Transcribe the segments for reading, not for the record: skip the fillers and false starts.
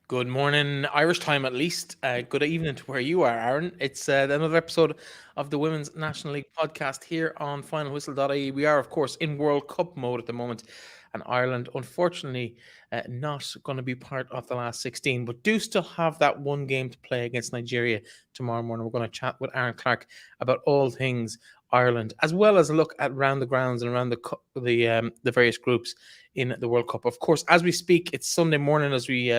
Good morning, Irish time at least. Good evening to where you are, Aaron. It's another episode of the Women's National League podcast here on finalwhistle.ie. We are, of course, in World Cup mode at the moment, and Ireland, unfortunately, not going to be part of the last 16, but do still have that one game to play against Nigeria tomorrow morning. We're going to chat with Aaron Clark about all things Ireland, as well as a look at around the grounds and around the various groups in the World Cup. Of course, as we speak, it's Sunday morning as we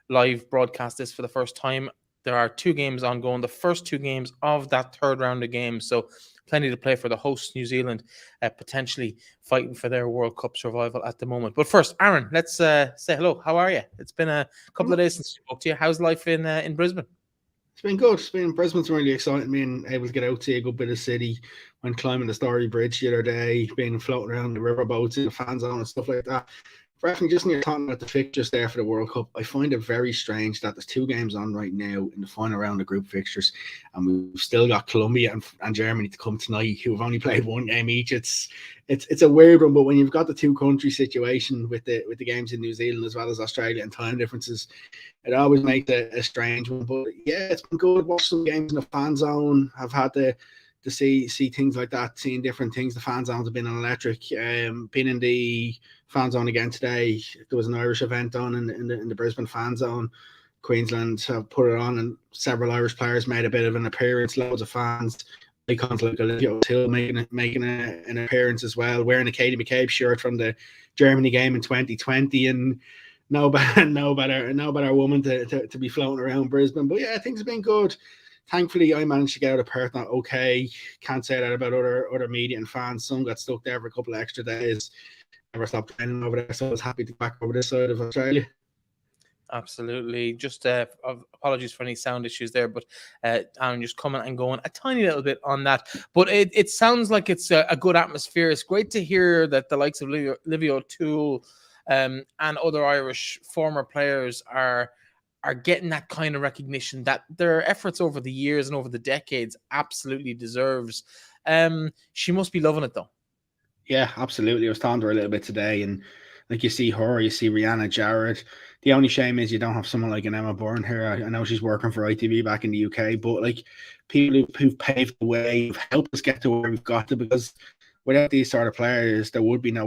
live broadcast this for the first time. There are two games ongoing, the first two games of that third round of games. So plenty to play for the hosts, New Zealand, potentially fighting for their World Cup survival at the moment. But first, Aaron, let's say hello. How are you? It's been a couple of days since we spoke to you. How's life in Brisbane? It's been good. Brisbane's really exciting. Being able to get out, see a good bit of city. When climbing the Story Bridge the other day, being floating around the riverboats in the fan zone and stuff like that. Breifne, just when you're talking about the fixtures there for the World Cup, I find it very strange that there's two games on right now in the final round of group fixtures, and we've still got Colombia and Germany to come tonight, who have only played one game each. It's a weird one, but when you've got the two country situation with the games in New Zealand as well as Australia and time differences, it always makes a strange one. But yeah, it's been good. Watch some games in the fan zone. I've had to see things like that, seeing different things. The fan zones have been electric. Been in the fan zone again today. There was an Irish event on in the Brisbane fan zone. Queensland have put it on, and several Irish players made a bit of an appearance. Loads of fans, icons like Olivia O'Toole making an appearance as well, wearing a Katie McCabe shirt from the Germany game in 2020, and no better woman to be floating around Brisbane. But yeah, things have been good. Thankfully, I managed to get out of Perth not okay. Can't say that about other media and fans. Some got stuck there for a couple of extra days. Never stopped training over there, so I was happy to be back over this side of Australia. Absolutely. Just apologies for any sound issues there, but Aaron just coming and going a tiny little bit on that. But it sounds like it's a good atmosphere. It's great to hear that the likes of Olivia O'Toole and other Irish former players are getting that kind of recognition that their efforts over the years and over the decades absolutely deserves. She must be loving it though. Yeah, absolutely. I was talking to her a little bit today, and like you see her, you see Rihanna Jarrett. The only shame is you don't have someone like an Emma Byrne here. I know she's working for ITV back in the UK, but like people who've paved the way, who've helped us get to where we've got to, because without these sort of players, there would be no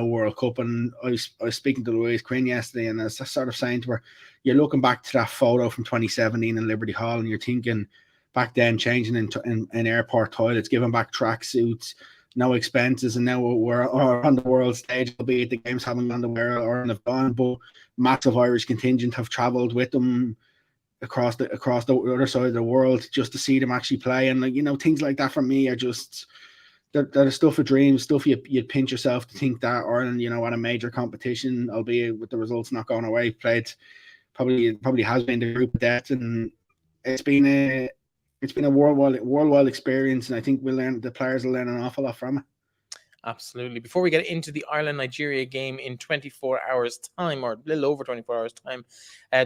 World Cup. And I was speaking to Louise Quinn yesterday, and I was sort of saying to her, you're looking back to that photo from 2017 in Liberty Hall, and you're thinking back then changing in airport toilets, giving back tracksuits, no expenses, and now we're on the world stage, albeit the games haven't gone to where or have gone, but massive Irish contingent have travelled with them across the other side of the world just to see them actually play. And like, things like that for me are just they're stuff of dreams, stuff you'd pinch yourself to think that Ireland, at a major competition, albeit with the results not going away, played probably has been the group of death, and it's been a worldwide experience, and I think the players will learn an awful lot from it. Absolutely. Before we get into the Ireland-Nigeria game in 24 hours time, or a little over 24 hours time,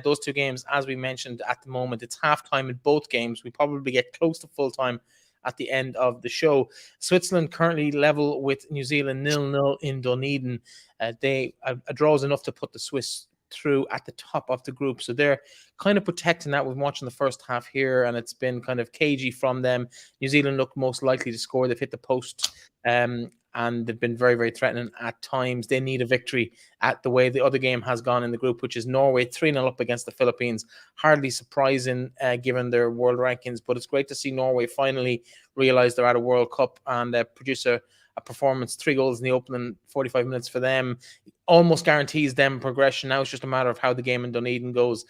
those two games, as we mentioned at the moment, it's halftime in both games. We probably get close to full time at the end of the show. Switzerland currently level with New Zealand 0-0 in Dunedin. A draw is enough to put the Swiss through at the top of the group, so they're kind of protecting that. We've been watching the first half here, and it's been kind of cagey from them. New Zealand look most likely to score. They've hit the post, and they've been very, very threatening at times. They need a victory at the way the other game has gone in the group, which is Norway 3-0 up against the Philippines. Hardly surprising given their world rankings, but it's great to see Norway finally realize they're at a World Cup and produce a performance. 3 goals in the opening 45 minutes for them almost guarantees them progression. Now it's just a matter of how the game in Dunedin goes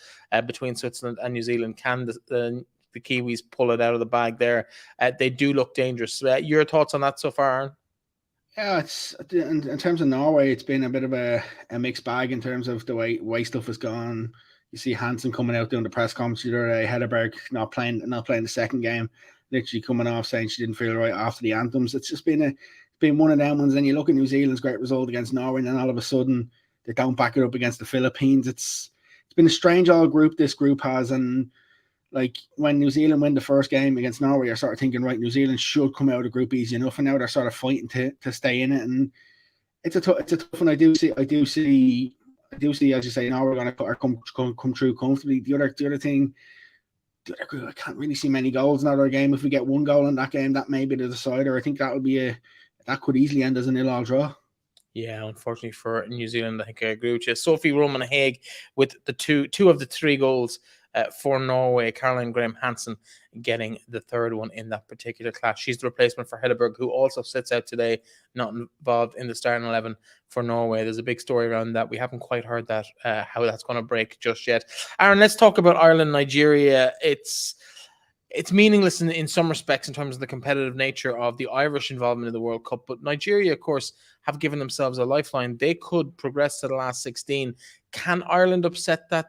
between Switzerland and New Zealand. Can the Kiwis pull it out of the bag there? They do look dangerous. Your thoughts on that so far, Aaron? Yeah, it's in terms of Norway, it's been a bit of a mixed bag in terms of the way stuff has gone. You see Hansen coming out doing the press conference the other day, Hedberg not playing the second game, literally coming off saying she didn't feel right after the anthems. It's just been one of them ones. Then you look at New Zealand's great result against Norway, and then all of a sudden they don't back it up against the Philippines. It's been a strange old group this group has, and like when New Zealand win the first game against Norway, I started thinking, right, New Zealand should come out of the group easy enough, and now they're sort of fighting to stay in it, and it's a tough one. I do see I do see, as you say, now we're going to come through comfortably. The other thing, I can't really see many goals in another game. If we get one goal in that game, that may be the decider. I think that could easily end as a 0-0 draw. Yeah, unfortunately for New Zealand, I think I agree with you. Sophie Roman Haig with the two of the 3 goals for Norway. Caroline Graham Hansen getting the 3rd one in that particular clash. She's the replacement for Helleberg, who also sits out today, not involved in the starting 11 for Norway. There's a big story around that. We haven't quite heard that how that's going to break just yet. Aaron, let's talk about Ireland, Nigeria. It's meaningless in some respects in terms of the competitive nature of the Irish involvement in the World Cup. But Nigeria, of course, have given themselves a lifeline. They could progress to the last 16. Can Ireland upset that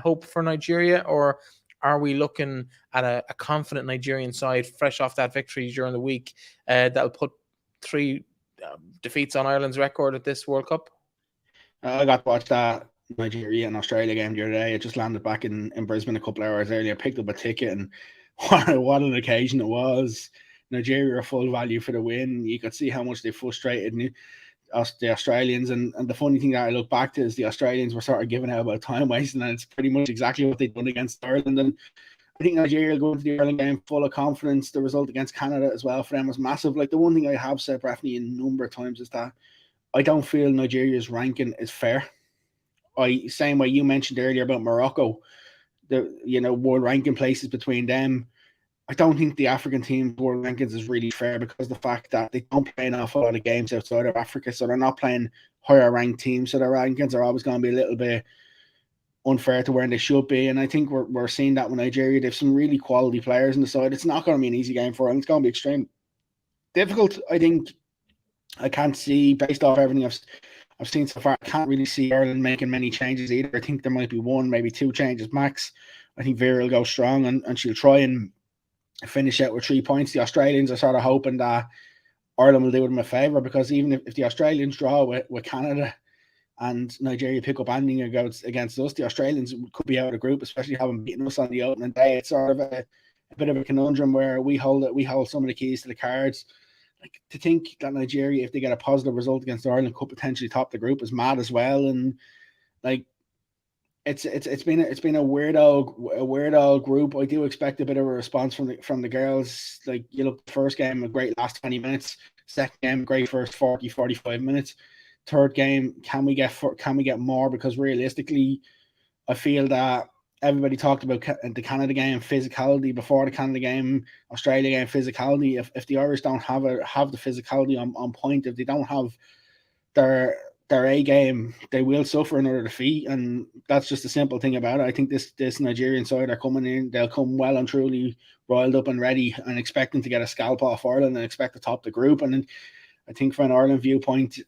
hope for Nigeria? Or are we looking at a confident Nigerian side fresh off that victory during the week that'll put 3 defeats on Ireland's record at this World Cup? I got to watch that Nigeria and Australia game the other day. I just landed back in Brisbane a couple of hours earlier, picked up a ticket, and what an occasion it was. Nigeria are full value for the win. You could see how much they frustrated the Australians. And the funny thing that I look back to is the Australians were sort of giving out about time wasting, and it's pretty much exactly what they've done against Ireland. And I think Nigeria will go into the Ireland game full of confidence. The result against Canada as well for them was massive. Like, the one thing I have said, Breifne, a number of times is that I don't feel Nigeria's ranking is fair. Same way you mentioned earlier about Morocco, the world ranking places between them. I don't think the African team's world rankings is really fair because of the fact that they don't play an awful lot of games outside of Africa, so they're not playing higher ranked teams, so their rankings are always going to be a little bit unfair to where they should be. And I think we're seeing that with Nigeria. They have some really quality players in the side. It's not going to be an easy game for them. It's going to be extremely difficult. I think I can't see, based off everything I've seen so far, I can't really see Ireland making many changes either. I think there might be 1, maybe 2 changes max. I think Vera will go strong and she'll try and finish out with 3 points. The Australians are sort of hoping that Ireland will do them a favour, because even if the Australians draw with Canada and Nigeria pick up anything against us, the Australians could be out of the group, especially having beaten us on the opening day. It's sort of a bit of a conundrum where we hold some of the keys to the cards. Like, to think that Nigeria, if they get a positive result against Ireland, could potentially top the group is mad as well. And like, it's been a weirdo group. I do expect a bit of a response from the girls. Like, you look, the first game, a great last 20 minutes. Second game, great first 45 minutes. Third game, can we get more? Because realistically, I feel that everybody talked about the Canada game physicality before the Canada game, Australia game physicality. If the Irish don't have the physicality on point, if they don't have their A game, they will suffer another defeat, and that's just a simple thing about it. I think this Nigerian side are coming in; they'll come well and truly riled up and ready, and expecting to get a scalp off Ireland and expect to top the group. And I think from an Ireland viewpoint,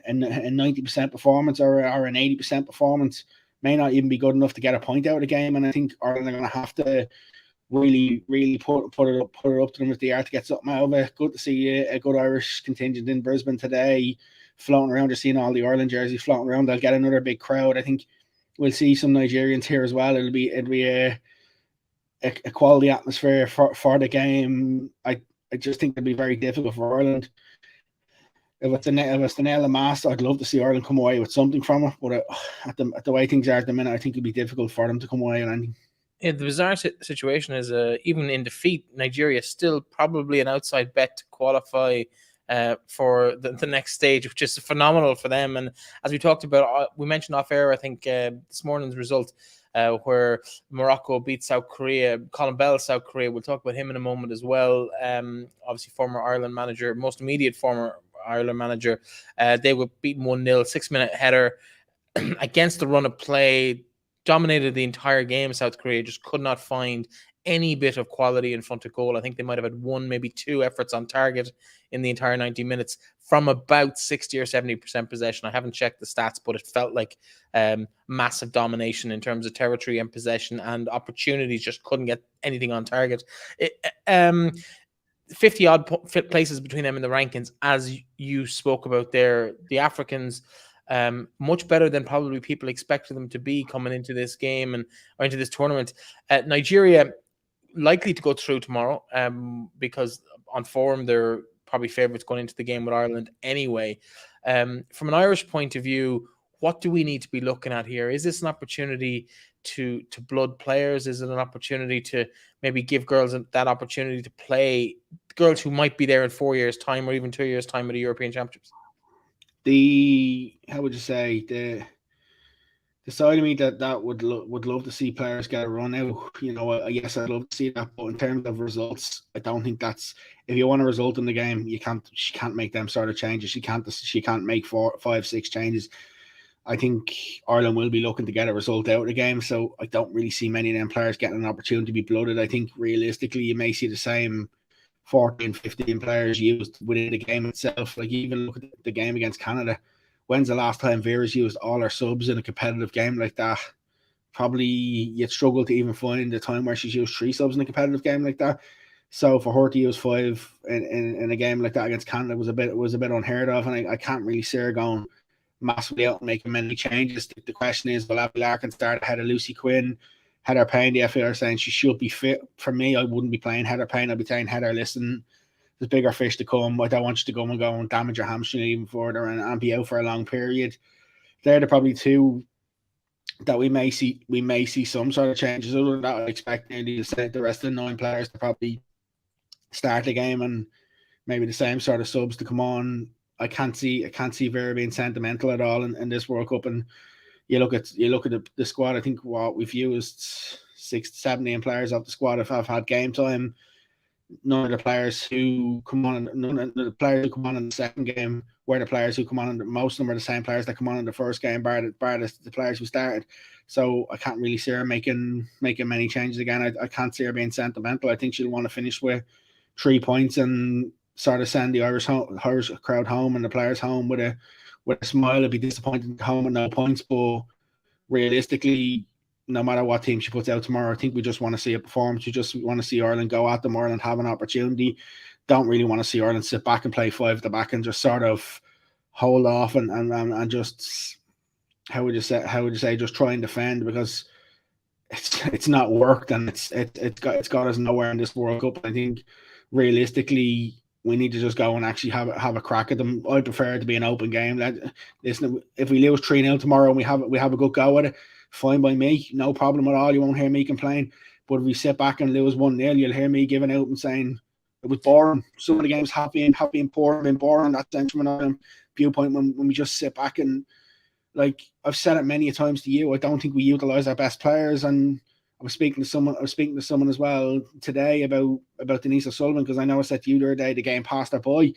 a 90% performance or an 80% performance may not even be good enough to get a point out of the game. And I think Ireland are going to have to really put it up to them if they are to get something out of it. Good to see a good Irish contingent in Brisbane today, floating around. You're seeing all the Ireland jerseys floating around. They'll get another big crowd. I think we'll see some Nigerians here as well. It'll be a quality atmosphere for the game. I just think it'll be very difficult for Ireland. If it's to nail the mast, I'd love to see Ireland come away with something from it. But at the way things are at the minute, I think it'd be difficult for them to come away with anything. Yeah, the bizarre situation is, even in defeat, Nigeria is still probably an outside bet to qualify for the next stage, which is phenomenal for them. And as we talked about, we mentioned off air, I think this morning's result, where Morocco beat South Korea. Colin Bell, South Korea. We'll talk about him in a moment as well. Obviously, former Ireland manager, most immediate former Ireland manager. They were beaten 1-0, 6-minute header against the run of play. Dominated the entire game. South Korea just could not find any bit of quality in front of goal. I think they might have had 1, maybe 2 efforts on target in the entire 90 minutes from about 60 or 70% possession. I haven't checked the stats, but it felt like massive domination in terms of territory and possession, and opportunities. Just couldn't get anything on target. 50 odd places between them in the rankings, as you spoke about there. The Africans, much better than probably people expected them to be coming into this game or into this tournament. Nigeria likely to go through tomorrow, because on form they're probably favourites going into the game with Ireland anyway. From an Irish point of view, what do we need to be looking at here? Is this an opportunity to blood players? Is it an opportunity to maybe give girls that opportunity to play, girls who might be there in 4 years' time or even 2 years' time at the European Championships? How would you say, the side of me that would love to see players get a run out. Yes, I'd love to see that, but in terms of results, I don't think that's, if you want a result in the game, she can't make them sort of changes. She can't make 4, 5, 6 changes. I think Ireland will be looking to get a result out of the game, so I don't really see many of them players getting an opportunity to be blooded. I think realistically, you may see the same 14, 15 players used within the game itself. Like, even look at the game against Canada. When's the last time Vera's used all her subs in a competitive game like that? Probably you'd struggle to even find the time where she's used 3 subs in a competitive game like that. So for her to use 5 in a game like that against Canada was a bit unheard of, and I can't really see her going massively out and making many changes. The question is, will Abby Larkin start ahead of Lucy Quinn? Heather Payne, the FA are saying she should be fit. For me, I wouldn't be playing Heather Payne. I'd be saying, Heather, listen, there's bigger fish to come. I don't want you to go and damage your hamstring even further and be out for a long period. They're the probably 2 that we may see some sort of changes. Other than that, I expect the rest of the 9 players to probably start the game and maybe the same sort of subs to come on. I can't see Vera being sentimental at all in this World Cup. And you look at the squad. I think what we've used 17 players off the squad have had game time. None of the players who come on in the second game were the players who come on. Most of them are the same players that come on in the first game, bar the players who started. So I can't really see her making many changes again. I can't see her being sentimental. I think she'll want to finish with 3 points and sort of send the Irish crowd home and the players home with a smile. It'd be disappointing to home with no points, but realistically, no matter what team she puts out tomorrow, I think we just want to see a performance. We just want to see Ireland go at them, Ireland have an opportunity. Don't really want to see Ireland sit back and play 5 at the back and just sort of hold off and just how would you say just try and defend, because it's not worked and it's got us nowhere in this World Cup. I think realistically we need to just go and actually have a crack at them. I prefer it to be an open game. Listen, if we lose 3-0 tomorrow and we have a good go at it, fine by me, no problem at all. You won't hear me complain. But if we sit back and lose 1-0, you'll hear me giving out and saying it was boring. Some of the games have been boring. That's from another viewpoint when we just sit back and, like I've said it many times to you, I don't think we utilize our best players. And I was speaking to someone as well today about Denise O'Sullivan, because I know I said to you the other day the game passed her by,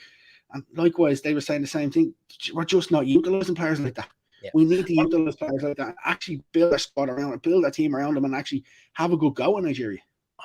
and likewise they were saying the same thing. We're just not utilizing players like that. Yeah. We need to utilize players like that. Actually build a squad around it, build a team around them, and actually have a good go in Nigeria.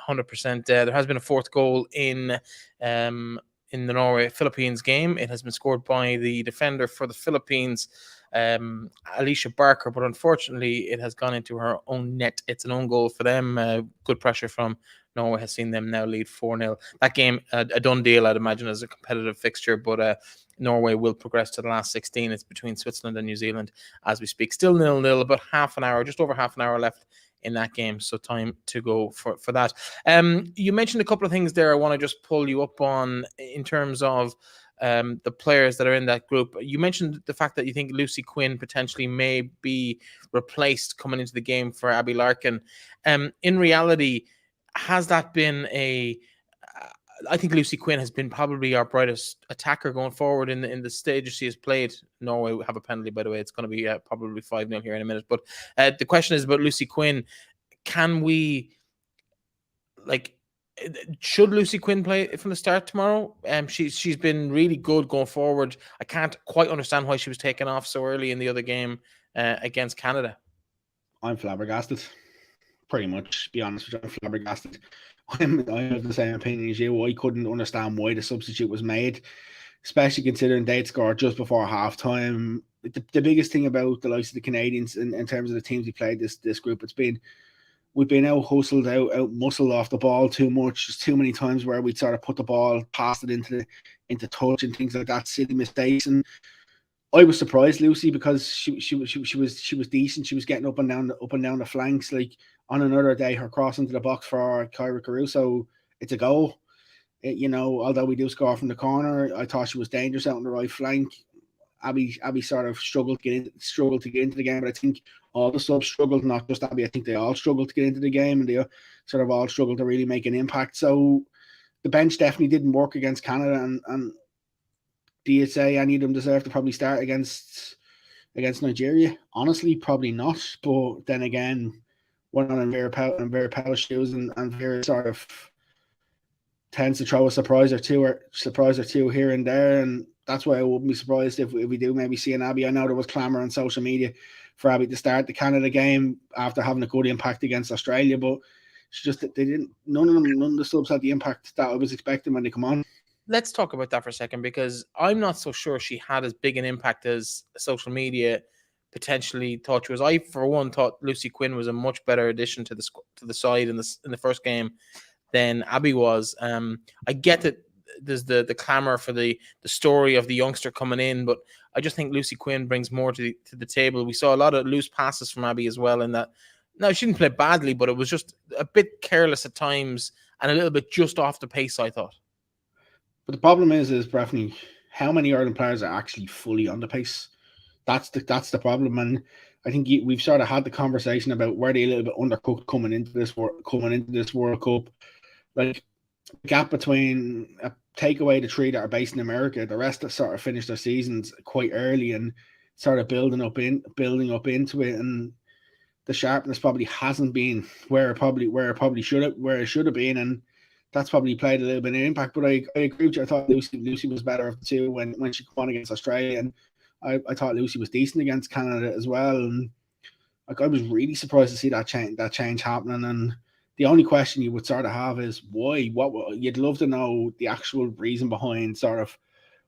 100%. There has been a 4th goal in the Norway-Philippines game. It has been scored by the defender for the Philippines, Alicia Barker, but unfortunately it has gone into her own net. It's an own goal for them. Good pressure from Norway has seen them now lead 4-0. That game, a done deal, I'd imagine, as a competitive fixture, but Norway will progress to the last 16. It's between Switzerland and New Zealand as we speak. Still 0-0, about just over half an hour left in that game, so time to go for that. You mentioned a couple of things there I want to just pull you up on in terms of the players that are in that group. You mentioned the fact that you think Lucy Quinn potentially may be replaced coming into the game for Abby Larkin. In reality, has that been I think Lucy Quinn has been probably our brightest attacker going forward in the stages she has played. Norway have a penalty, by the way. It's going to be probably 5-0 here in a minute. But the question is about Lucy Quinn. Can we, should Lucy Quinn play from the start tomorrow? She's been really good going forward. I can't quite understand why she was taken off so early in the other game against Canada. I'm flabbergasted. Pretty much, to be honest with you, I'm flabbergasted. I have the same opinion as you. I couldn't understand why the substitute was made, especially considering they'd scored just before halftime. The biggest thing about the likes of the Canadians in terms of the teams we played this group, we've been out hustled, out muscled off the ball too much. There's too many times where we'd sort of put the ball, pass it into touch and things like that, silly mistakes. And I was surprised, Lucy, because she was decent. She was getting up and down the flanks. Like on another day, her cross into the box for Kyra Caruso, it's a goal. Although we do score from the corner, I thought she was dangerous out on the right flank. Abby sort of struggled to get into the game, but I think all the subs struggled, not just Abby. I think they all struggled to get into the game, and they sort of all struggled to really make an impact. So the bench definitely didn't work against Canada, and do you say any of them deserve to probably start against Nigeria? Honestly, probably not. But then again, one on Vera Powell's shoes, and Vera sort of tends to throw a surprise or two here and there, and that's why I wouldn't be surprised if we do maybe see an Abby. I know there was clamour on social media for Abby to start the Canada game after having a good impact against Australia, but it's just that none of the subs had the impact that I was expecting when they come on. Let's talk about that for a second, because I'm not so sure she had as big an impact as social media potentially thought she was. I, for one, thought Lucy Quinn was a much better addition to the side in the first game than Abby was. I get that there's the clamour for the story of the youngster coming in, but I just think Lucy Quinn brings more to the table. We saw a lot of loose passes from Abby as well, in that, no, she didn't play badly, but it was just a bit careless at times and a little bit just off the pace, I thought. But the problem is Breifne, how many Ireland players are actually fully on the pace? That's the problem, and I think we've sort of had the conversation about were they a little bit undercooked coming into this World Cup. Like, the gap between take away the three that are based in America, the rest that sort of finished their seasons quite early and started building up into it, and the sharpness probably hasn't been where it should have been, and that's probably played a little bit of impact. But I agree with you. I thought Lucy was better of the two when she won against Australia, and I thought Lucy was decent against Canada as well. And like, I was really surprised to see that change happening. And the only question you would sort of have is why. What you'd love to know the actual reason behind sort of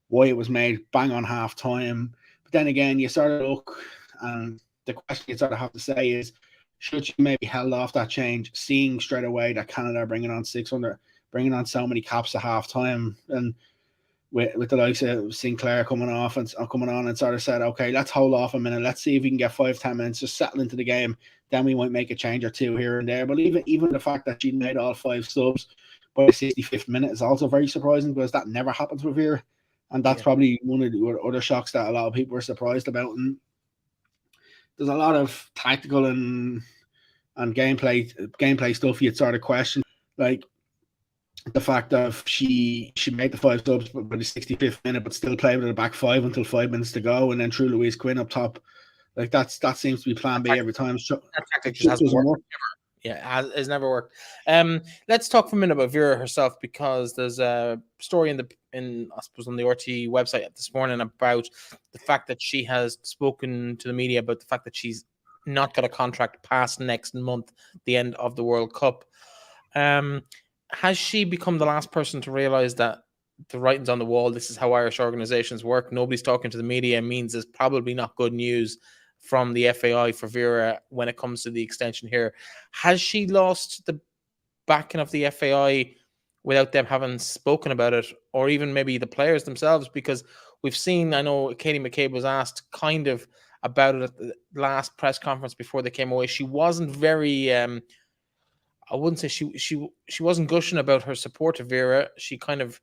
why it was made bang on half time. But then again, you sort of look, and the question you sort of have to say is, should you maybe held off that change, seeing straight away that Canada are bringing on so many caps at half time, and with the likes of Sinclair coming on and sort of said, okay, let's hold off a minute. Let's see if we can get 5-10 minutes, just settle into the game. Then we might make a change or two here and there. But even the fact that she made all 5 subs by the 65th minute is also very surprising, because that never happens with Vera. And that's probably one of the other shocks that a lot of people were surprised about. And there's a lot of tactical and gameplay stuff you'd sort of question. Like, the fact that she made the 5 subs by the 65th minute, but still played with the back 5 until 5 minutes to go, and then threw Louise Quinn up top. Like, that seems to be plan B every time. That tactic just hasn't worked. Yeah, it's never worked. Let's talk for a minute about Vera herself, because there's a story I suppose on the RT website this morning about the fact that she has spoken to the media about the fact that she's not got a contract past next month, the end of the World Cup. Has she become the last person to realize that the writing's on the wall? This is how Irish organizations work. Nobody's talking to the media means there's probably not good news from the FAI for Vera when it comes to the extension here. Has she lost the backing of the FAI without them having spoken about it, or even maybe the players themselves? Because we've seen, I know Katie McCabe was asked kind of about it at the last press conference before they came away. She wasn't very... I wouldn't say she wasn't gushing about her support of Vera. She kind of,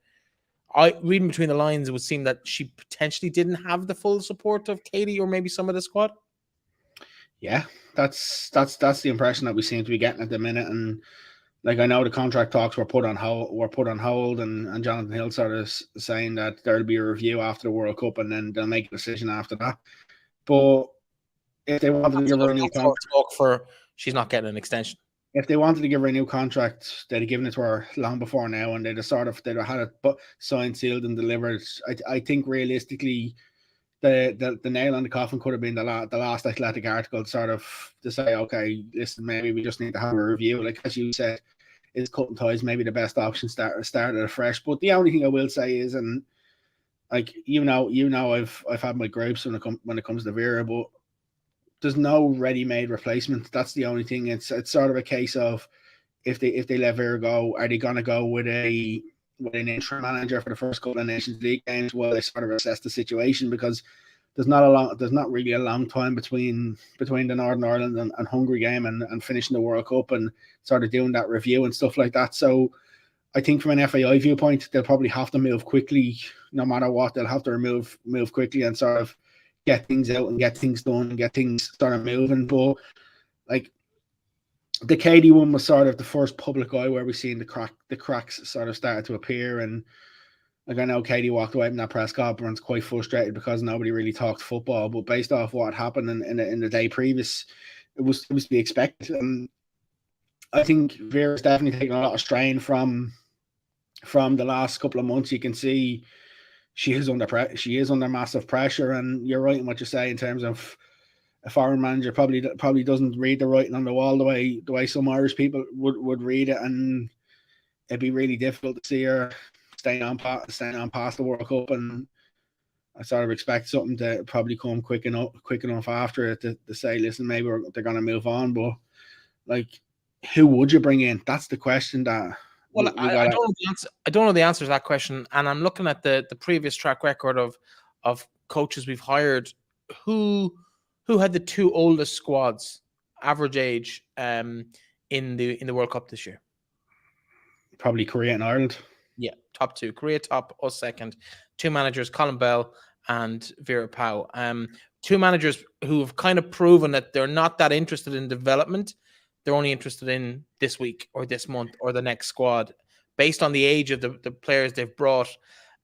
reading between the lines, it would seem that she potentially didn't have the full support of Katie or maybe some of the squad. Yeah, that's the impression that we seem to be getting at the minute. And like, I know the contract talks were put on hold, and Jonathan Hill sort of saying that there'll be a review after the World Cup, and then they'll make a decision after that. But if they wanted to give her a new contract, she's not getting an extension. If they wanted to give her a new contract, they'd have given it to her long before now, and they'd have had it signed, sealed, and delivered. I think realistically, the nail on the coffin could have been the last Athletic article, sort of to say, okay, listen, maybe we just need to have a review. Like, as you said, is cutting ties maybe the best option? Start it afresh. But the only thing I will say is, and like, I've had my gripes when it comes to Vera, but there's no ready-made replacement. That's the only thing. It's sort of a case of if they let Vera go, are they going to go with an interim manager for the first couple of Nations League games while they sort of assess the situation? Because there's not really a long time between the Northern Ireland and Hungary game and finishing the World Cup and sort of doing that review and stuff like that. So I think from an FAI viewpoint, they'll probably have to move quickly, no matter what. They'll have to move quickly and sort of get things out and get things done and get things started moving. But like the KD one was sort of the first public eye where we seen the cracks sort of started to appear. And like I know KD walked away from that press conference quite frustrated because nobody really talked football. But based off what happened in the day previous, it was to be expected. And I think Vera's definitely taking a lot of strain from the last couple of months. You can see she is under massive pressure, and you're right in what you say in terms of a foreign manager probably doesn't read the writing on the wall the way some Irish people would read it, and it'd be really difficult to see her staying on past the World Cup. And I sort of expect something to probably come quick enough after it to say, listen, maybe they're going to move on. But like, who would you bring in? That's the question that. Well, I don't know the answer. I don't know the answer to that question, and I'm looking at the previous track record of coaches we've hired who had the two oldest squads, average age, in the World Cup this year. Probably Korea and Ireland. Yeah, top two. Korea top, us second. Two managers, Colin Bell and Vera Pauw. Two managers who have kind of proven that they're not that interested in development. They're only interested in this week or this month or the next squad based on the age of the players they've brought.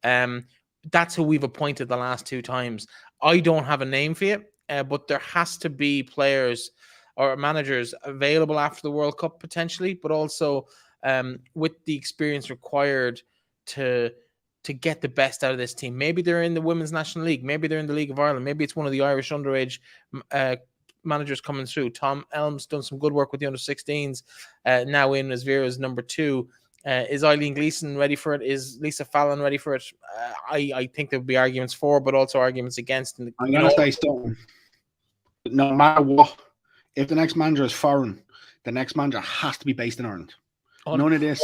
That's who we've appointed the last two times. I don't have a name for you, but there has to be players or managers available after the World Cup potentially, but also with the experience required to get the best out of this team. Maybe they're in the Women's National League. Maybe they're in the League of Ireland. Maybe it's one of the Irish underage managers coming through. Tom Elm's done some good work with the under-16s, now in as Vera's number two. Is Eileen Gleeson ready for it? Is Lisa Fallon ready for it? I think there would be arguments for, but also arguments against. And, I'm going to say something. No matter what, if the next manager is foreign, the next manager has to be based in Ireland. None of this.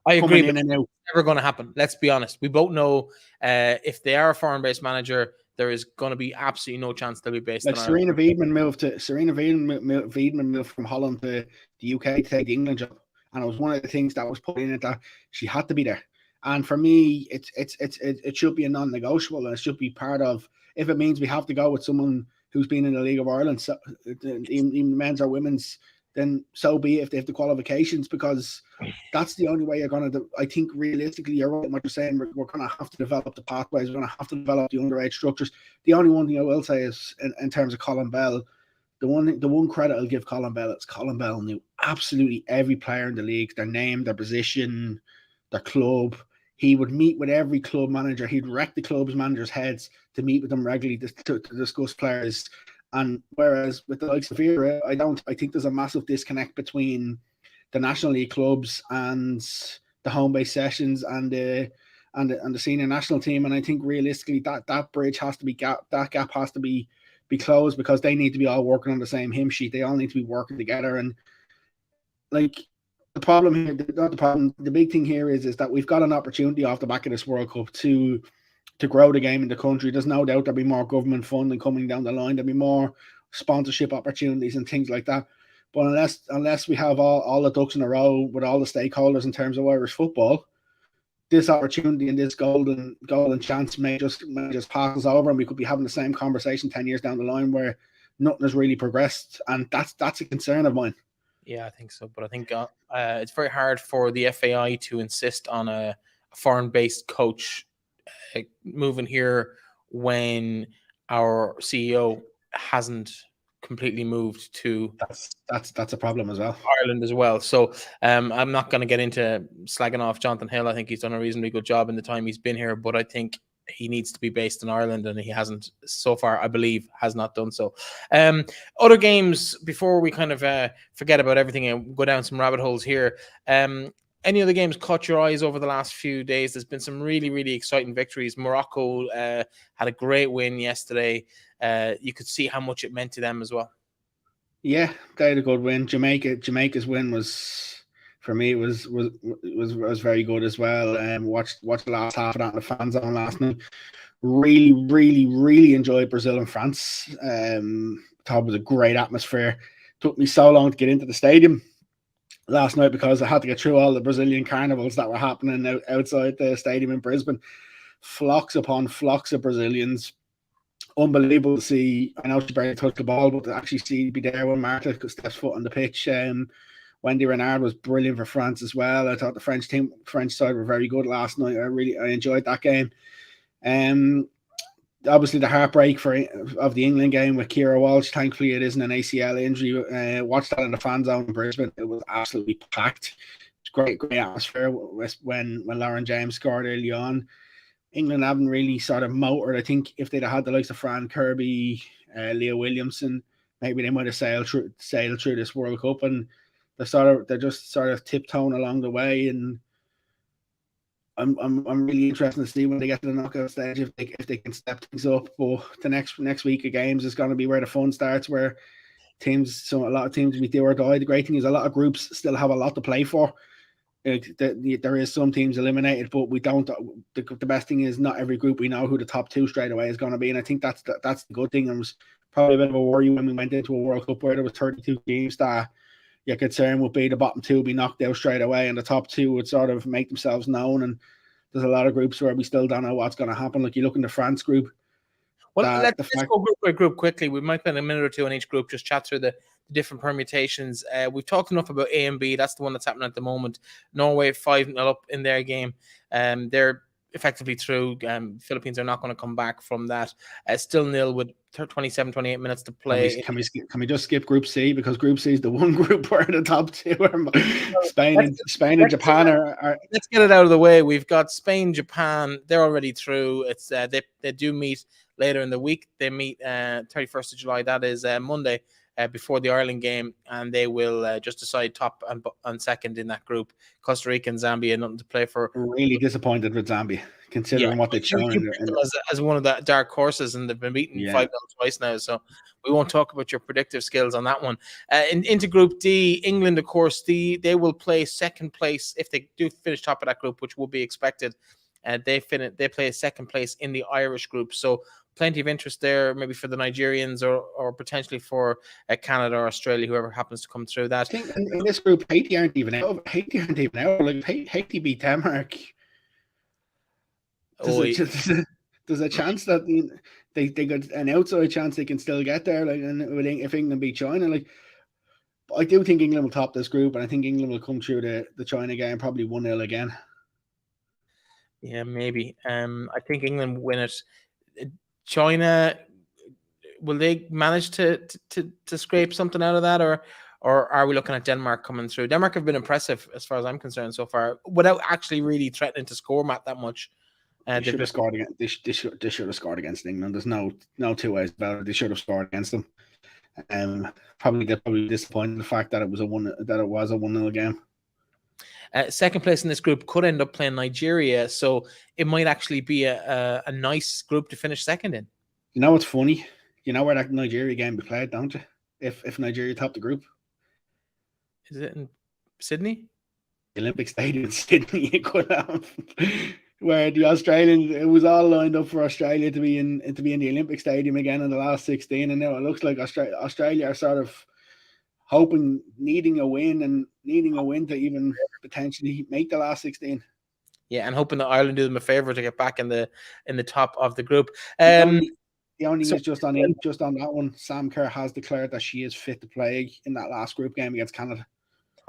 I agree, but it's never going to happen. Let's be honest. We both know if they are a foreign-based manager, there is going to be absolutely no chance they'll be based in Ireland. Serena Wiedmann moved from Holland to the UK to take the England job, and it was one of the things that was put in it that she had to be there. And for me, it should be a non-negotiable, and it should be part of. If it means we have to go with someone who's been in the League of Ireland, so, even men's or women's, then so be it if they have the qualifications, because that's the only way you're going to. I think realistically, you're right in what you're saying. We're going to have to develop the pathways. We're going to have to develop the underage structures. The only one thing I will say is, in terms of Colin Bell, the one credit I'll give Colin Bell is Colin Bell knew absolutely every player in the league, their name, their position, their club. He would meet with every club manager. He'd wreck the club's managers' heads to meet with them regularly to discuss players. And whereas with the likes of Vera, I think there's a massive disconnect between the National League clubs and the home-based sessions and the senior national team. And I think realistically that bridge has to be that gap has to be closed, because they need to be all working on the same hymn sheet. They all need to be working together. And like the problem here, not the problem, the big thing here is that we've got an opportunity off the back of this World Cup to grow the game in the country. There's no doubt there'll be more government funding coming down the line. There'll be more sponsorship opportunities and things like that. But unless we have all the ducks in a row with all the stakeholders in terms of Irish football, this opportunity and this golden chance may just pass us over, and we could be having the same conversation 10 years down the line where nothing has really progressed. And that's a concern of mine. Yeah, I think so. But I think it's very hard for the FAI to insist on a foreign-based coach moving here when our CEO hasn't completely moved to that's a problem as well, Ireland as well. So I'm not going to get into slagging off Jonathan Hill. I think he's done a reasonably good job in the time he's been here, but I think he needs to be based in Ireland, and he hasn't so far, I believe, has not done so. Other games, before we kind of forget about everything and go down some rabbit holes here, any other games caught your eyes over the last few days? There's been some really, really exciting victories. Morocco had a great win yesterday. You could see how much it meant to them as well. Yeah, they had a good win. Jamaica's win was, for me, it was very good as well. Watched the last half of that in the fan zone last night. Really, really, really enjoyed Brazil and France. Thought it was a great atmosphere. Took me so long to get into the stadium last night because I had to get through all the Brazilian carnivals that were happening outside the stadium in Brisbane. Flocks upon flocks of Brazilians unbelievable to see. I know she barely touched the ball, but to actually see be there when Marta steps foot on the pitch. Wendy Renard was brilliant for France as well. I thought the French side were very good last night. I enjoyed that game. Obviously the heartbreak of the England game with Kira Walsh. Thankfully, it isn't an ACL injury. Watched that in the fan zone in Brisbane. It was absolutely packed. It's great atmosphere when Lauren James scored early on. England haven't really sort of motored. I think if they'd have had the likes of Fran Kirby, Leah Williamson, maybe they might have sailed through this World Cup, and they're just sort of tiptoeing along the way. And I'm really interested to see when they get to the knockout stage if they can step things up. But the next week of games is going to be where the fun starts, where a lot of teams will be do or die. The great thing is a lot of groups still have a lot to play for. There is some teams eliminated, but we don't. The best thing is not every group we know who the top two straight away is going to be, and I think that's the good thing. It was probably a bit of a worry when we went into a World Cup where there was 32 teams that your concern would be the bottom two would be knocked out straight away, and the top two would sort of make themselves known. And there's a lot of groups where we still don't know what's going to happen. Like you look in the France group. Well, let's go group by group quickly. We might spend a minute or two on each group, just chat through the different permutations. We've talked enough about A and B. That's the one that's happening at the moment. Norway 5-0 up in their game. They're effectively through. Philippines are not going to come back from that. Still nil with 28 minutes to play. Can we just skip Group C, because Group C is the one group where the top two are Spain and Japan are. Let's get it out of the way. We've got Spain, Japan. They're already through. It's they do meet later in the week. They meet 31st of July. That is Monday. Before the Ireland game, and they will just decide top and second in that group. Costa Rica and Zambia, nothing to play for. Really disappointed with Zambia, considering what they've shown. As one of the dark horses, and they've been beaten 5-0 twice now, so we won't talk about your predictive skills on that one. Into Group D, England, of course, they will play second place if they do finish top of that group, which will be expected. They play second place in the Irish group, so plenty of interest there, maybe for the Nigerians or potentially for Canada or Australia, whoever happens to come through that. I think in this group, Haiti aren't even out. Like Haiti beat Denmark. There's a chance that they got an outside chance they can still get there. Like, and if England beat China, like, I do think England will top this group, and I think England will come through the China game probably 1-0 again. Yeah, maybe. I think England will win it. China, will they manage to scrape something out of that, or are we looking at Denmark coming through? Denmark have been impressive as far as I'm concerned so far, without actually really threatening to score that much. They should have scored against. They should have scored against England. There's no two ways about it. They should have scored against them. They're probably disappointed in the fact that it was a 1-0 game. Second place in this group could end up playing Nigeria, so it might actually be a nice group to finish second in. You know what's funny? You know where that Nigeria game be played, don't you? If Nigeria top the group, is it in Sydney? The Olympic Stadium in Sydney. It could have. Where the Australians, it was all lined up for Australia to be in the Olympic Stadium again in the last 16, and now it looks like Australia are sort of hoping, needing a win to even potentially make the last 16. Yeah, and hoping that Ireland do them a favour to get back in the top of the group. The only thing is just on that one, Sam Kerr has declared that she is fit to play in that last group game against Canada,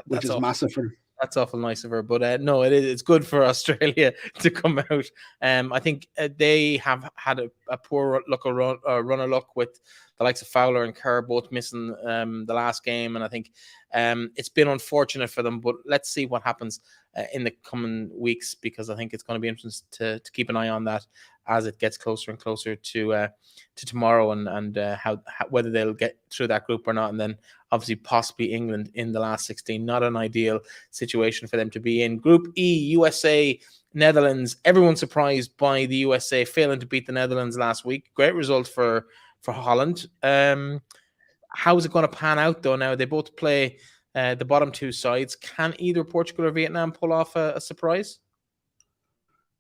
which is massive for them. That's awful nice of her, but no, it's good for Australia to come out. I think they have had a poor runner luck with the likes of Fowler and Kerr both missing the last game, and I think it's been unfortunate for them. But let's see what happens in the coming weeks, because I think it's going to be interesting to keep an eye on that as it gets closer and closer to tomorrow, and how whether they'll get through that group or not, and then obviously possibly England in the last 16. Not an ideal situation for them to be in. Group E, USA, Netherlands. Everyone surprised by the USA failing to beat the Netherlands last week. Great result for Holland. How is it going to pan out though? Now they both play the bottom two sides. Can either Portugal or Vietnam pull off a surprise?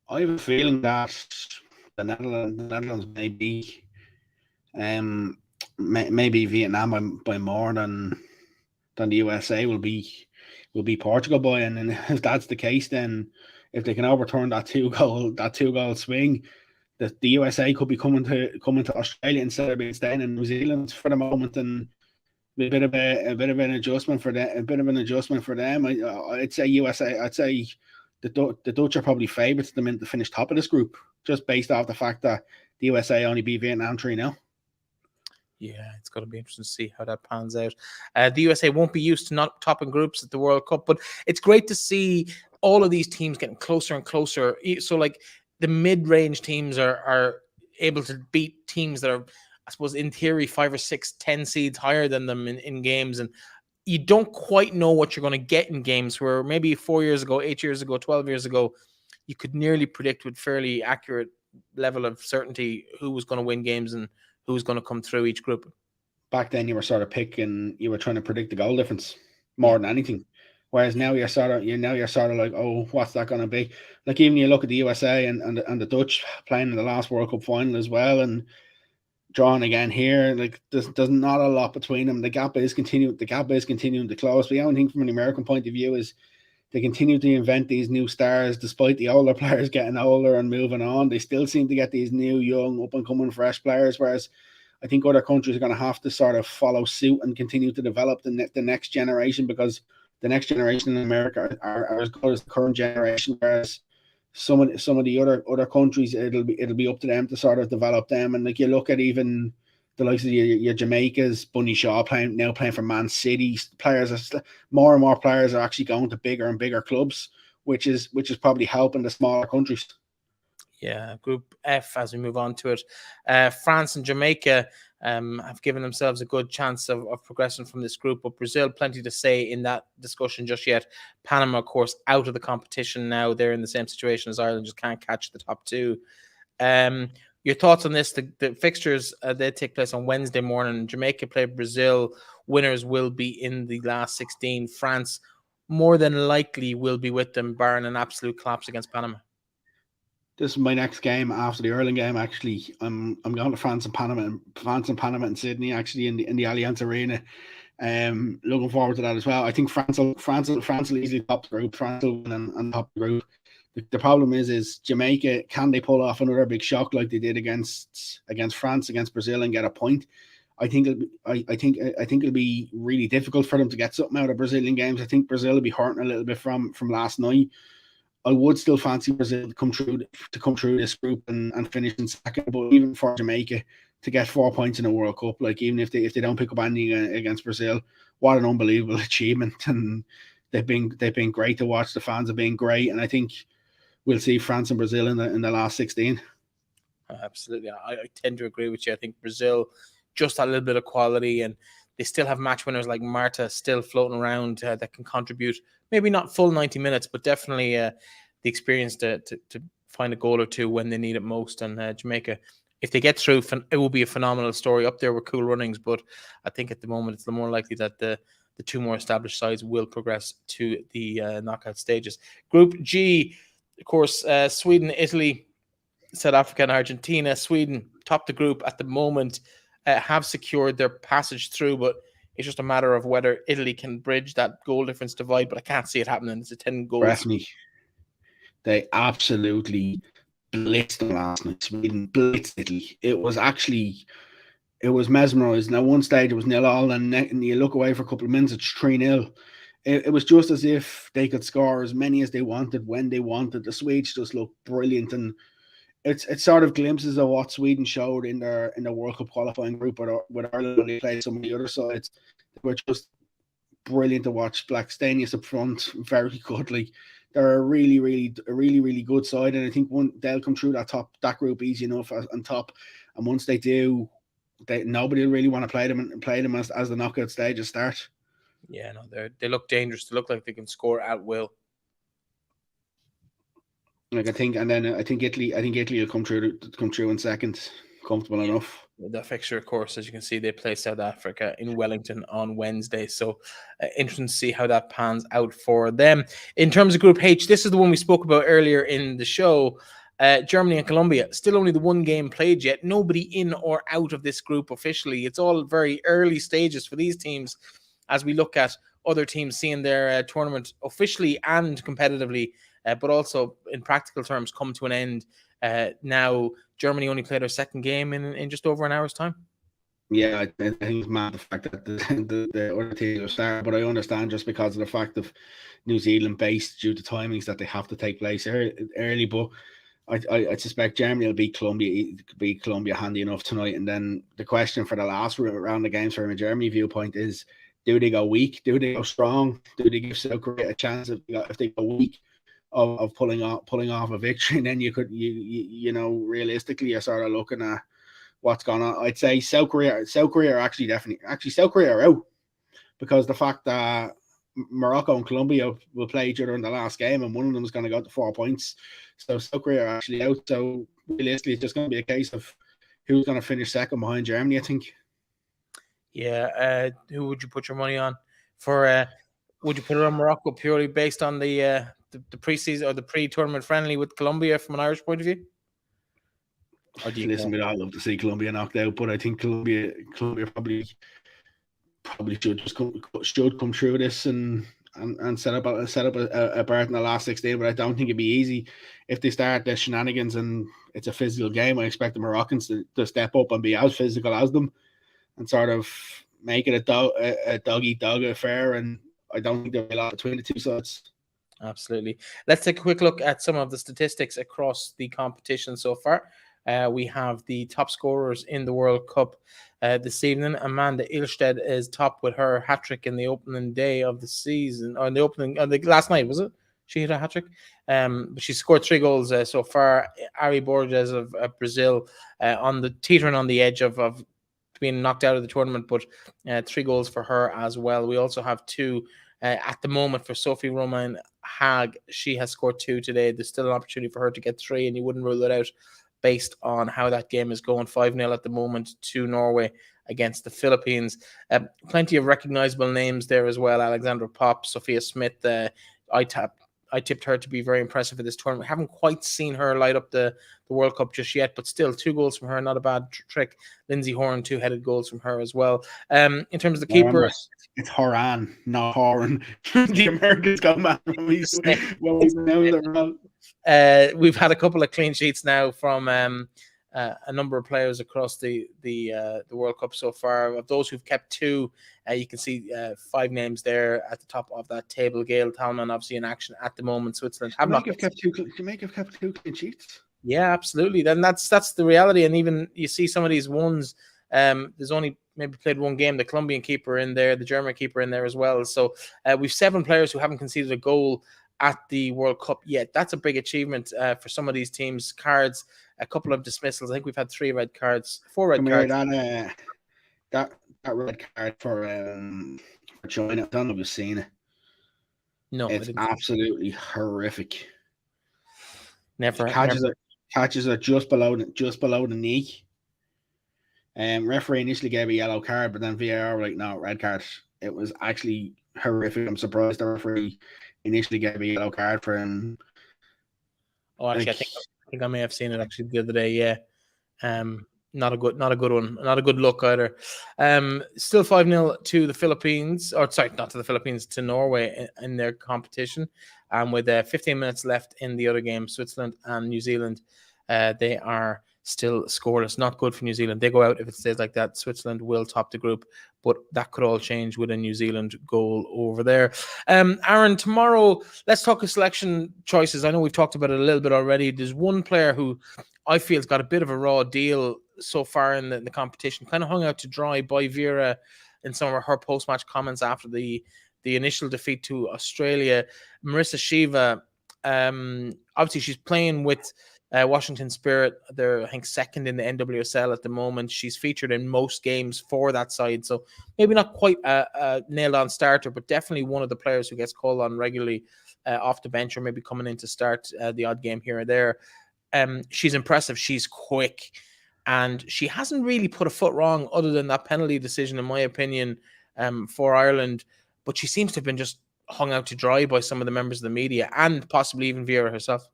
I have a feeling that the Netherlands maybe Vietnam by more than the USA will be Portugal by, and if that's the case, then if they can overturn that two goal swing, the USA could be coming to Australia instead of being staying in New Zealand for the moment, and a bit of an adjustment for them. I'd say USA. I'd say the Dutch are probably favourites to finish top of this group, just based off the fact that the USA only beat Vietnam 3-0. Yeah, it's going to be interesting to see how that pans out. The USA won't be used to not topping groups at the World Cup, but it's great to see all of these teams getting closer and closer. So, like, the mid-range teams are able to beat teams that are, I suppose, in theory, 5 or 6, 10 seeds higher than them in games. And you don't quite know what you're going to get in games where maybe 4 years ago, 8 years ago, 12 years ago, you could nearly predict with fairly accurate level of certainty who was going to win games and who's going to come through each group. Back then, you were trying to predict the goal difference more than anything. Whereas now you're sort of like, oh, what's that going to be? Like, even you look at the USA and the Dutch playing in the last World Cup final as well, and drawing again here. Like, there's not a lot between them. The gap is continuing to close. But the only thing from an American point of view is they continue to invent these new stars, despite the older players getting older and moving on. They still seem to get these new, young, up and coming, fresh players. Whereas I think other countries are going to have to sort of follow suit and continue to develop the next generation, because the next generation in America are as good as the current generation. Whereas some of the other countries, it'll be up to them to sort of develop them. And like, you look at even the likes of your Jamaicas, Bunny Shaw playing for Man City. More and more players are actually going to bigger and bigger clubs, which is probably helping the smaller countries. Yeah, Group F, as we move on to it, France and Jamaica have given themselves a good chance of progressing from this group, but Brazil, plenty to say in that discussion just yet. Panama, of course, out of the competition now. They're in the same situation as Ireland, just can't catch the top two. Your thoughts on this? The fixtures, they take place on Wednesday morning. Jamaica play Brazil. Winners will be in the last 16. France, more than likely, will be with them, barring an absolute collapse against Panama. This is my next game after the Ireland game. Actually, I'm going to France and Panama in Sydney. Actually, in the Allianz Arena. Looking forward to that as well. I think France will easily top the group. France will win and top the group. The problem is Jamaica, can they pull off another big shock like they did against France, against Brazil, and get a point? I think it'll be really difficult for them to get something out of Brazilian games. I think Brazil will be hurting a little bit from last night. I would still fancy Brazil to come through this group and finish in second. But even for Jamaica to get 4 points in a World Cup, like, even if they don't pick up anything against Brazil, what an unbelievable achievement! And they've been great to watch. The fans have been great, and I think we'll see France and Brazil in the last 16. Absolutely, I tend to agree with you. I think Brazil just a little bit of quality, and they still have match winners like Marta still floating around that can contribute. Maybe not full 90 minutes, but definitely the experience to find a goal or two when they need it most. And Jamaica, if they get through, it will be a phenomenal story up there with Cool Runnings. But I think at the moment it's the more likely that the two more established sides will progress to the knockout stages. Group G, of course, Sweden, Italy, South Africa, and Argentina. Sweden top the group at the moment, have secured their passage through, but it's just a matter of whether Italy can bridge that goal difference divide, but I can't see it happening. It's a 10 goals. Breifne, they absolutely blitzed them last night. Sweden blitzed Italy. It was mesmerising. At one stage, it was 0-0, and you look away for a couple of minutes, it's 3-0. It was just as if they could score as many as they wanted when they wanted. The Swedes just looked brilliant, and it's sort of glimpses of what Sweden showed in the World Cup qualifying group with Ireland when they played some of the other sides. They were just brilliant to watch. Blackstenius up front, very good. Like, they're a really good side, and I think they'll come through that group easy enough on top. And once they do, nobody will really want to play them as the knockout stages start. Yeah, no, they look dangerous. They look like they can score at will. Like, I think Italy will come through in second, comfortable enough. The fixture, of course, as you can see, they play South Africa in Wellington on Wednesday. So interesting to see how that pans out for them. In terms of Group H, this is the one we spoke about earlier in the show. Germany and Colombia, still only the one game played yet. Nobody in or out of this group officially. It's all very early stages for these teams as we look at other teams seeing their tournament officially and competitively but also in practical terms come to an end. Now Germany only played their second game in just over an hour's time. Yeah, I think it's mad the fact that the other teams are starting, but I understand just because of the fact of New Zealand based due to timings that they have to take place early. But I suspect Germany will beat Colombia handy enough tonight. And then the question for the last round of games from a Germany viewpoint is: do they go weak? Do they go strong? Do they give South Korea a chance if they go weak of pulling off a victory? And then you know realistically you're sort of looking at what's going on. I'd say South Korea are actually South Korea are out because the fact that Morocco and Colombia will play each other in the last game and one of them is going to go to 4 points. So South Korea are actually out. So realistically, it's just going to be a case of who's going to finish second behind Germany, I think. Yeah. Who would you put your money on for? Would you put it on Morocco purely based on the preseason or the pre-tournament friendly with Colombia from an Irish point of view? Listen, I'd love to see Colombia knocked out, but I think Colombia probably should come through this and set up a berth in the last 16. But I don't think it'd be easy if they start the shenanigans and it's a physical game. I expect the Moroccans to step up and be as physical as them and sort of make it a dog-eat-dog affair. And I don't think there'll be a lot between the two sides. Absolutely. Let's take a quick look at some of the statistics across the competition so far. We have the top scorers in the World Cup this evening. Amanda Ilsted is top with her hat-trick in the opening day of the season, or in the opening last night, was it? She hit a hat-trick. But she scored 3 goals so far. Ari Borges of Brazil teetering on the edge of being knocked out of the tournament, but 3 goals for her as well. We also have 2 at the moment for Sophie Romain Haag. She has scored 2 today. There's still an opportunity for her to get 3, and you wouldn't rule it out based on how that game is going. 5-0 at the moment to Norway against the Philippines. Plenty of recognizable names there as well. Alexandra Popp, Sophia Smith. I tipped her to be very impressive at this tournament. We haven't quite seen her light up the World Cup just yet, but still 2 goals from her, not a bad trick. Lindsay Horan, 2-headed goals from her as well. In terms of the keeper, it's Horan, not Horan. The Americans got mad when we know they're wrong. We've had a couple of clean sheets now from a number of players across the World Cup so far. Of those who've kept 2, you can see 5 names there at the top of that table. Gail Talman obviously in action at the moment. Switzerland have not kept 2 clean sheets. Yeah, absolutely. Then that's the reality. And even you see some of these ones. There's only maybe played 1 game. The Colombian keeper in there, the German keeper in there as well. So we've 7 players who haven't conceded a goal at the World Cup yet. That's a big achievement for some of these teams. Cards, a couple of dismissals. I think we've had 3 red cards, 4 red cards. That red card for China, I don't know if you've seen it. No, it's absolutely horrific. Never. Catches are just below the knee. Referee initially gave a yellow card, but then VAR were like, no, red card. It was actually horrific. I'm surprised the referee initially gave a yellow card for him. Oh, actually, I think I may have seen it actually the other day. Yeah, not a good one. Not a good look either. Still 5-0 to the Philippines, or sorry, not to the Philippines, to Norway in their competition. And with 15 minutes left in the other game, Switzerland and New Zealand, they are still scoreless. Not good for New Zealand. They go out if it stays like that. Switzerland will top the group, but that could all change with a New Zealand goal over there. Aaron, tomorrow, let's talk of selection choices. I know we've talked about it a little bit already. There's one player who I feel has got a bit of a raw deal so far in the competition, kind of hung out to dry by Vera in some of her post-match comments after the initial defeat to Australia. Marissa Shiva, obviously she's playing with Washington Spirit. They're, I think, second in the NWSL at the moment. She's featured in most games for that side, so maybe not quite a nailed-on starter, but definitely one of the players who gets called on regularly off the bench or maybe coming in to start the odd game here or there. She's impressive. She's quick, and she hasn't really put a foot wrong other than that penalty decision, in my opinion, for Ireland. But she seems to have been just hung out to dry by some of the members of the media and possibly even Vera herself.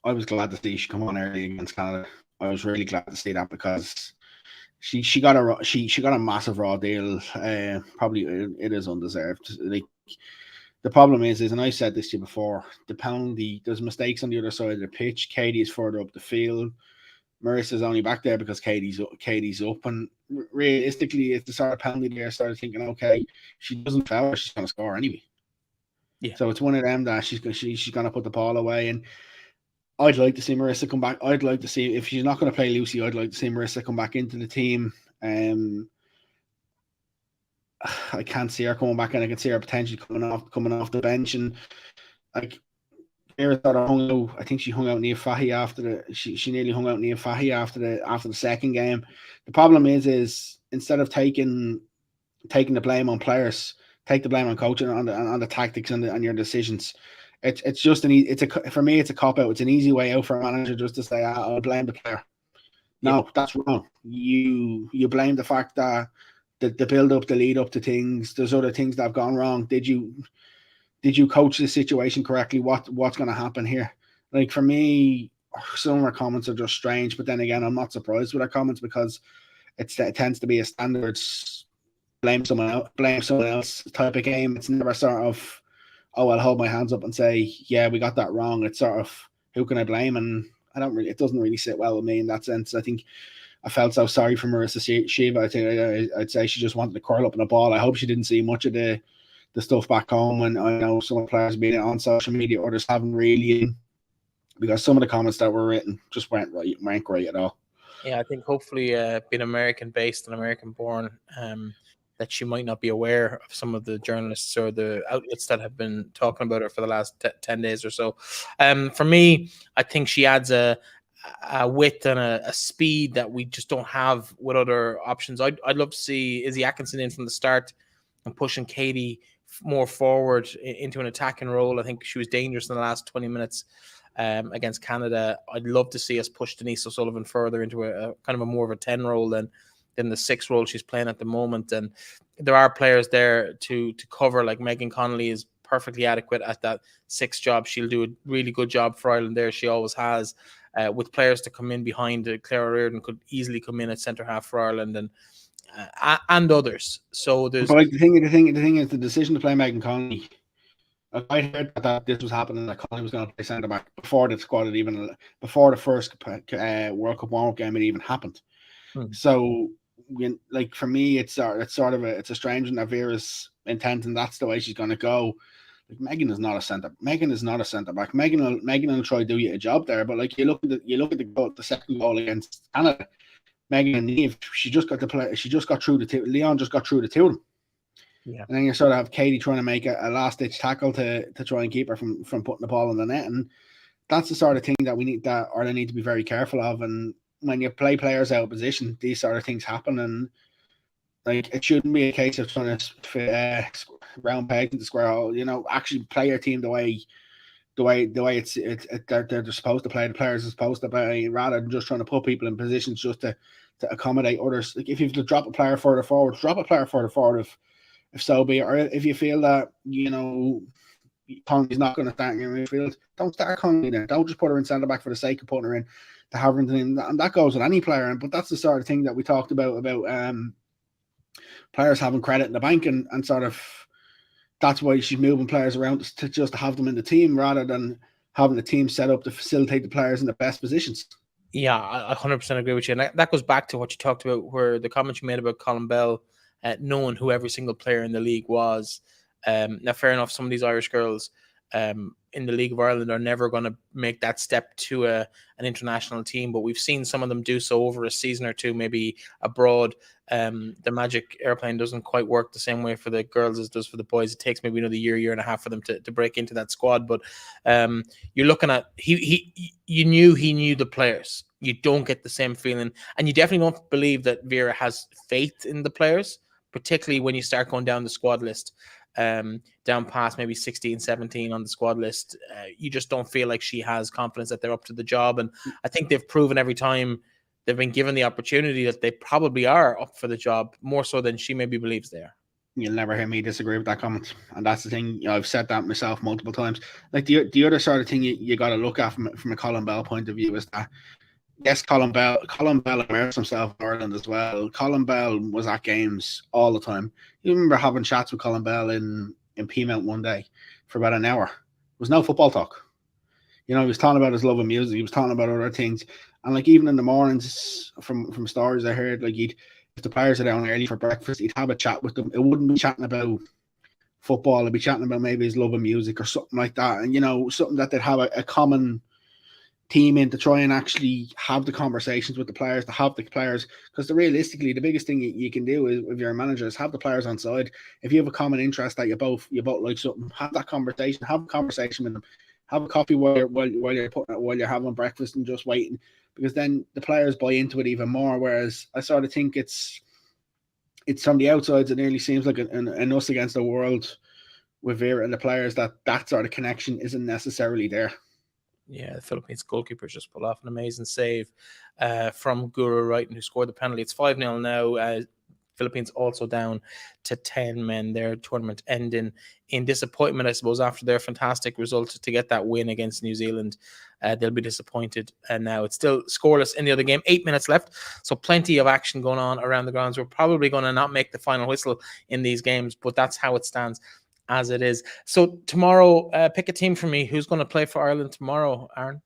I was glad to see she come on early against Canada. I was really glad to see that because she got a massive raw deal. Probably it is undeserved. Like, the problem is, and I said this to you before, there's mistakes on the other side of the pitch. Katie is further up the field. Marissa's only back there because Katie's up, and realistically, it's the sort of penalty there. I started thinking, okay, she doesn't foul, she's going to score anyway. Yeah. So it's one of them that she's going to put the ball away, and I'd like to see Marissa come back. I'd like to see, if she's not going to play Lucy, I'd like to see Marissa come back into the team. I can't see her coming back, and I can see her potentially coming off the bench, and like. I think she hung out Nia Fahy after she nearly hung out Nia Fahy after the second game. The problem is instead of taking the blame on players, take the blame on coaching, on the tactics and your decisions. It's just for me it's a cop out. It's an easy way out for a manager just to say, I'll blame the player. No, that's wrong. You blame the fact that the build up, the lead up to things, there's other things that have gone wrong. Did you coach the situation correctly? What's going to happen here? Like, for me, some of our comments are just strange, but then again, I'm not surprised with our comments because it tends to be a standards blame someone else type of game. It's never sort of, oh, I'll hold my hands up and say, yeah, we got that wrong. It's sort of, who can I blame? And it doesn't really sit well with me in that sense. I think I felt so sorry for Marissa Shiva. I'd say she just wanted to curl up in a ball. I hope she didn't see much of the stuff back home, and I know some of the players being on social media, others haven't really, because some of the comments that were written just weren't great at all. Yeah, I think hopefully being American based and American born, that she might not be aware of some of the journalists or the outlets that have been talking about her for the last 10 days or so. For me, I think she adds a width and a speed that we just don't have with other options. I'd love to see Izzy Atkinson in from the start and pushing Katie more forward into an attacking role. I think she was dangerous in the last 20 minutes against Canada. I'd love to see us push Denise O'Sullivan further into a kind of a more of a 10 role than the 6 role she's playing at the moment. And there are players there to cover, like Megan Connolly is perfectly adequate at that 6 job. She'll do a really good job for Ireland there. She always has. With players to come in behind, Claire O'Riordan could easily come in at centre half for Ireland, and others. So there's, but like the thing is, the decision to play Megan Connolly, I heard that this was happening, that Connolly was going to play centre back before the squad had even, before the first World Cup warm up game had even happened. So, like, for me, it's sort of a strange one that Vera's intent, and that's the way she's going to go. Like, Megan is not a centre back. Megan will try to do you a job there, but like, you look at the second goal against Canada. Megan and Niamh, she just got through the two. Leon just got through the two of them. Yeah. And then you sort of have Katie trying to make a last ditch tackle to try and keep her from putting the ball in the net. And that's the sort of thing that Ireland need to be very careful of. And when you play players out of position, these sort of things happen. And like, it shouldn't be a case of trying to fit round peg into square hole. Actually play your team the way they're supposed to play. The players are supposed to play, rather than just trying to put people in positions just to accommodate others. Like, if you have to drop a player further forward, if so be it. Or if you feel that Conley's not going to start in your midfield, don't start Conley then. Don't just put her in centre back for the sake of putting her in to have her in. And that goes with any player. But that's the sort of thing that we talked about players having credit in the bank, and sort of, that's why she's moving players around to just have them in the team rather than having the team set up to facilitate the players in the best positions. Yeah, I 100% agree with you. And that goes back to what you talked about, where the comment you made about Colin Bell knowing who every single player in the league was. Now, fair enough, some of these Irish girls in the League of Ireland are never going to make that step to an international team, but we've seen some of them do so over a season or two, maybe abroad. The magic airplane doesn't quite work the same way for the girls as it does for the boys. It takes maybe another year and a half for them to break into that squad. But you're looking at, you knew he knew the players. You don't get the same feeling, and you definitely don't believe that Vera has faith in the players, particularly when you start going down the squad list. Down past maybe 16, 17 on the squad list, you just don't feel like she has confidence that they're up to the job. And I think they've proven every time they've been given the opportunity that they probably are up for the job, more so than she maybe believes they are. You'll never hear me disagree with that comment. And that's the thing, I've said that myself multiple times. Like, the other sort of thing you got to look at from a Colin Bell point of view is that, yes, Colin Bell immersed himself in Ireland as well. Colin Bell was at games all the time. You remember having chats with Colin Bell in in Peamount one day for about an hour. There was no football talk. You know, he was talking about his love of music. He was talking about other things. And like even in the mornings, from stories I heard, like if the players are down early for breakfast, he'd have a chat with them. It wouldn't be chatting about football. It'd be chatting about maybe his love of music or something like that. And, you know, something that they'd have a common team in to try and actually have the conversations with the players, to have the players, because realistically the biggest thing you can do is, if you're a manager, is have the players on side. If you have a common interest that you both like something, have that conversation, have a conversation with them, have a coffee while you're having breakfast and just waiting, because then the players buy into it even more. Whereas I sort of think it's from the outside, it nearly seems like an us against the world with Vera and the players, that sort of connection isn't necessarily there. Yeah, the Philippines goalkeeper just pulled off an amazing save from Guru Wrighton, who scored the penalty. It's 5-0 now. Philippines also down to 10 men. Their tournament ending in disappointment, I suppose, after their fantastic result to get that win against New Zealand. They'll be disappointed. And now it's still scoreless in the other game. 8 minutes left, so plenty of action going on around the grounds. We're probably going to not make the final whistle in these games, but that's how it stands as it is. So tomorrow, pick a team for me. Who's going to play for Ireland tomorrow, Aaron?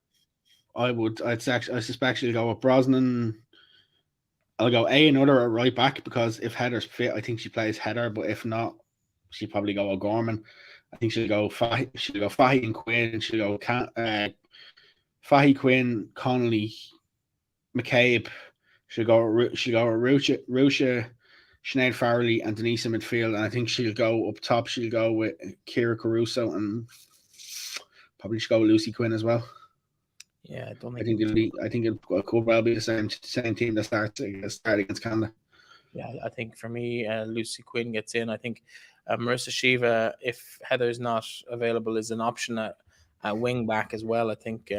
I suspect she'll go with Brosnan. I'll go another at right back, because if Heather's fit, I think she plays Heather. But if not, she'll probably go O'Gorman. I think she'll go Fahy and Quinn, and she'll go Fahy, Quinn, Connolly, McCabe. She'll go Rusha, Sinead Farrelly, and Denise in midfield. And I think she'll go up top. She'll go with Kira Caruso, and probably she'll go with Lucy Quinn as well. Yeah, I don't think. I think it could well be the same team that starts against Canada. Yeah, I think for me, Lucy Quinn gets in. I think Marissa Shiva, if Heather's not available, is an option at wing back as well. I think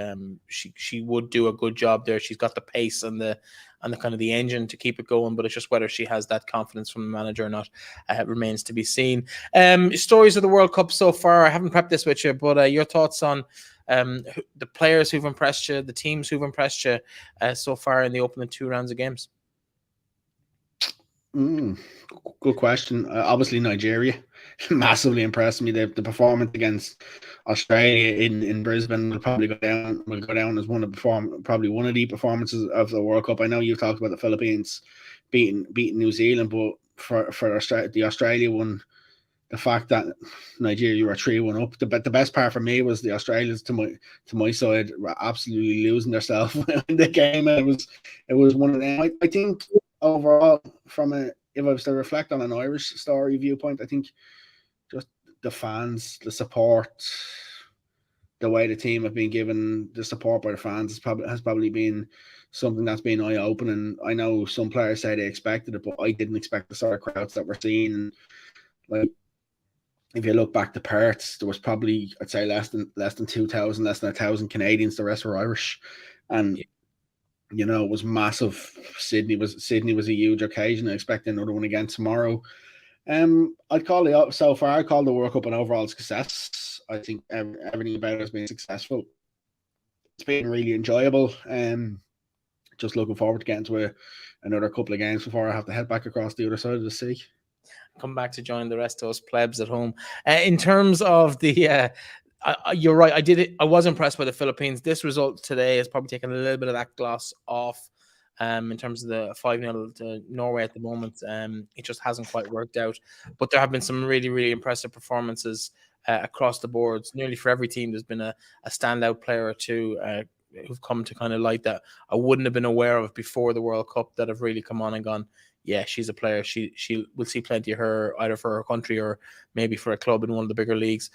she would do a good job there. She's got the pace and the kind of the engine to keep it going, but it's just whether she has that confidence from the manager or not remains to be seen. Stories of the World Cup so far. I haven't prepped this with you, but your thoughts on the players who've impressed you, the teams who've impressed you so far in the opening 2 rounds of games? Good question. Obviously, Nigeria massively impressed me. The performance against Australia in Brisbane will probably go down as one of the performances of the World Cup. I know you've talked about the Philippines beating New Zealand, but for the Australia one, the fact that Nigeria were 3-1 up. The best part for me was the Australians to my side were absolutely losing themselves in the game. It was one of them. I think overall, if I was to reflect on an Irish story viewpoint, I think just the fans, the support, the way the team have been given the support by the fans has probably been something that's been eye-opening. I know some players say they expected it, but I didn't expect the sort of crowds that we're seeing. Like, if you look back to Perth, there was probably, I'd say, less than 2,000, less than 1,000 Canadians. The rest were Irish, and you know, it was massive. Sydney was a huge occasion. I expect another one again tomorrow. I'd call the World Cup an overall success. I think everything about it has been successful. It's been really enjoyable. Just looking forward to getting to another couple of games before I have to head back across the other side of the sea. Come back to join the rest of us plebs at home. In terms of the, you're right. I was impressed by the Philippines. This result today has probably taken a little bit of that gloss off. In terms of the 5-0 to Norway at the moment, it just hasn't quite worked out. But there have been some really, really impressive performances across the boards. Nearly for every team, there's been a standout player or two who've come to kind of light that I wouldn't have been aware of before the World Cup, that have really come on and gone, yeah, she's a player. She will see plenty of her, either for her country or maybe for a club in one of the bigger leagues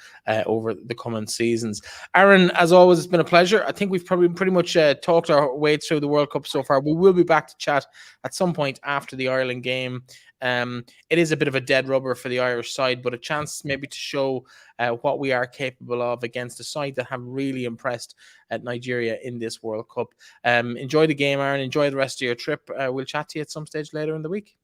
over the coming seasons. Aaron, as always, it's been a pleasure. I think we've probably pretty much talked our way through the World Cup so far. We will be back to chat at some point after the Ireland game. It is a bit of a dead rubber for the Irish side, but a chance maybe to show what we are capable of against a side that have really impressed at Nigeria in this World Cup. Enjoy the game, Aaron. Enjoy the rest of your trip. We'll chat to you at some stage later in the week.